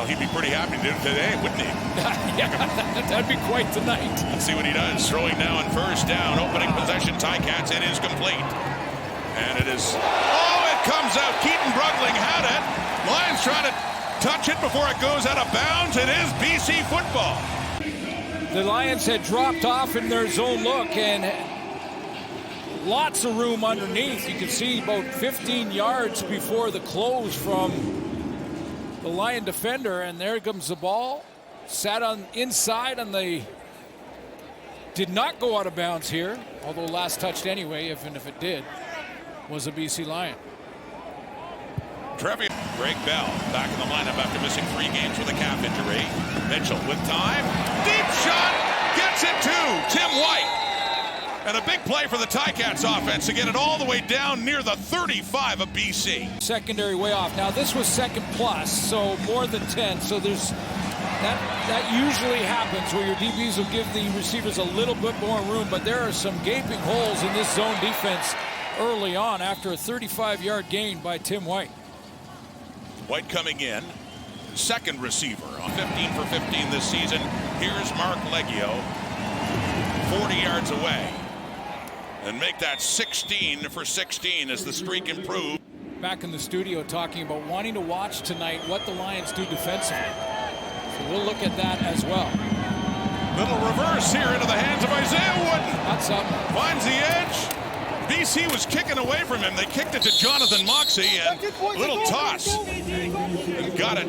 Well, he'd be pretty happy to do it today, wouldn't he? Yeah, that'd be quite tonight. Let's see what he does. Throwing now on first down. Opening possession, Ticats. It is complete. And it is... Oh, it comes out. Keaton Brugling had it. Lions trying to touch it before it goes out of bounds. It is BC football. The Lions had dropped off in their zone look, and lots of room underneath. You can see about 15 yards before the close from the Lion defender, and there comes the ball. Sat on inside, and they did not go out of bounds here, although last touched anyway, even if it did, was a BC Lion. Greg Bell back in the lineup after missing 3 games with a calf injury. Mitchell with time. Deep shot. Gets it to Tim White. And a big play for the Ticats offense to get it all the way down near the 35 of BC. Secondary way off. Now this was second plus, so more than 10. So there's that usually happens where your DBs will give the receivers a little bit more room, but there are some gaping holes in this zone defense early on after a 35-yard gain by Tim White. White coming in, second receiver on 15 for 15 this season. Here's Mark Leggio, 40 yards away, and make that 16 for 16 as the streak improves. Back in the studio talking about wanting to watch tonight what the Lions do defensively. So we'll look at that as well. Little reverse here into the hands of Isaiah Wooden. That's up. Finds the edge. BC was kicking away from him. They kicked it to Jonathan Moxey, and a little toss. And got it.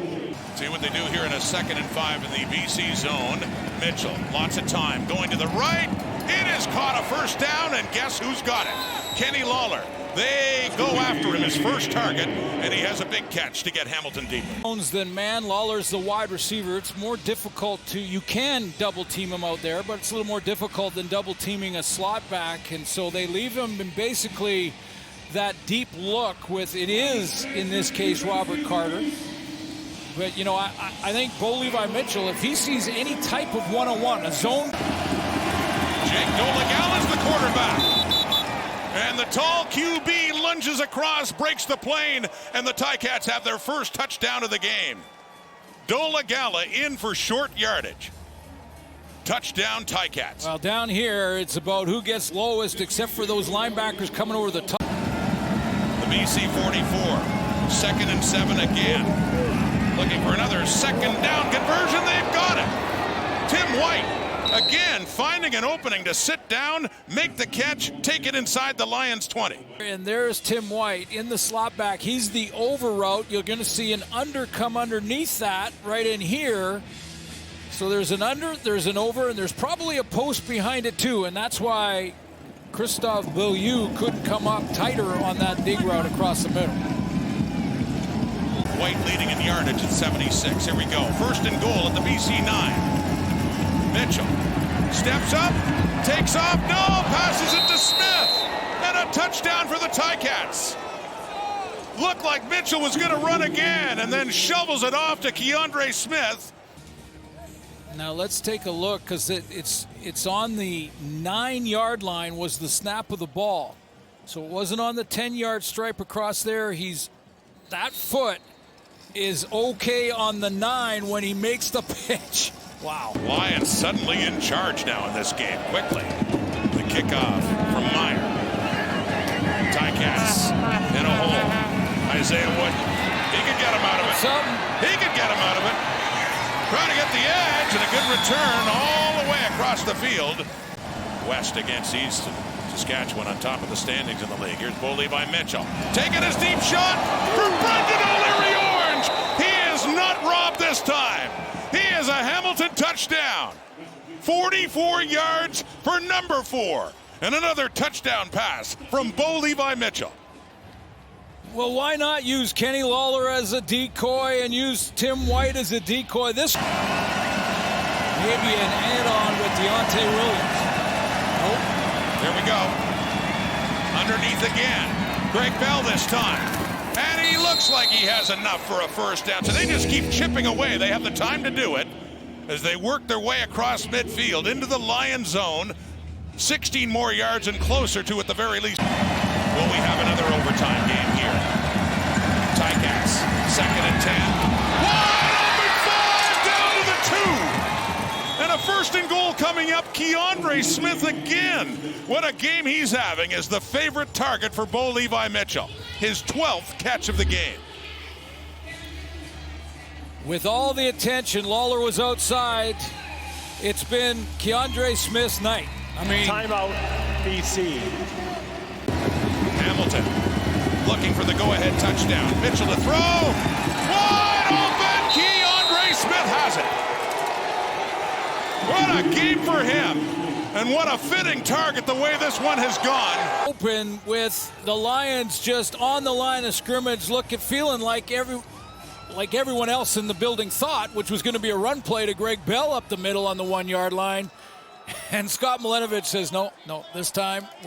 See what they do here in a 2nd and 5 in the BC zone. Mitchell, lots of time, going to the right. It is caught a first down, and guess who's got it? Kenny Lawler. They go after him, his first target, and he has a big catch to get Hamilton deeper. Than man, Lawler's the wide receiver. It's more difficult to, you can double team him out there, but it's a little more difficult than double teaming a slot back, and so they leave him in basically that deep look with, it is, in this case, Robert Carter. But, you know, I think Bo Levi Mitchell, if he sees any type of one-on-one, a zone. Jake Dolegala's the quarterback. And the tall QB lunges across, breaks the plane, and the Ticats have their first touchdown of the game. Dolegala in for short yardage. Touchdown, Ticats. Well, down here, it's about who gets lowest, except for those linebackers coming over the top. The BC 44, 2nd and 7 again. Looking for another second down conversion. They've got it. Tim White. Again, finding an opening to sit down, make the catch, take it inside the Lions 20. And there's Tim White in the slot back. He's the over route. You're going to see an under come underneath that right in here. So there's an under, there's an over, and there's probably a post behind it too. And that's why Christophe Beaulieu couldn't come up tighter on that dig route across the middle. White leading in yardage at 76. Here we go. 1st and goal at the BC 9. Mitchell steps up, takes off, no, passes it to Smith, and a touchdown for the Ticats. Looked like Mitchell was going to run again, and then shovels it off to Keandre Smith. Now let's take a look, because it's on the 9-yard line was the snap of the ball. So it wasn't on the 10-yard stripe across there. That foot is okay on the 9 when he makes the pitch. Wow. Lions suddenly in charge now in this game. Quickly. The kickoff from Meyer. Ticats in a hole. Isaiah Wood. He could get him out of it. He could get him out of it. Trying to get the edge, and a good return all the way across the field. West against East. Saskatchewan on top of the standings in the league. Here's Bo Levi Mitchell. Taking his deep shot for Brendan O'Leary Orange. He is not robbed this time. He is a Hamilton touchdown. 44 yards for number 4. And another touchdown pass from Bo Levi Mitchell. Well, why not use Kenny Lawler as a decoy and use Tim White as a decoy? This maybe an add-on with Deontay Williams. Nope. There we go. Underneath again. Greg Bell this time. And he looks like he has enough for a first down. So they just keep chipping away. They have the time to do it as they work their way across midfield into the Lion zone. 16 more yards and closer to at the very least. Will we have another overtime game here? Ticats, 2nd and 10. Wide open up Keandre Smith again. What a game he's having as the favorite target for Bo Levi Mitchell. His 12th catch of the game. With all the attention, Lawler was outside. It's been Keandre Smith's night. I mean, timeout, BC. Hamilton looking for the go-ahead touchdown. Mitchell to throw. Wide open. Keandre Smith has it. What a game for him. And what a fitting target the way this one has gone. Open with the Lions just on the line of scrimmage, feeling like everyone else in the building thought, which was going to be a run play to Greg Bell up the middle on the 1 yard line. And Scott Milanovic says, no, this time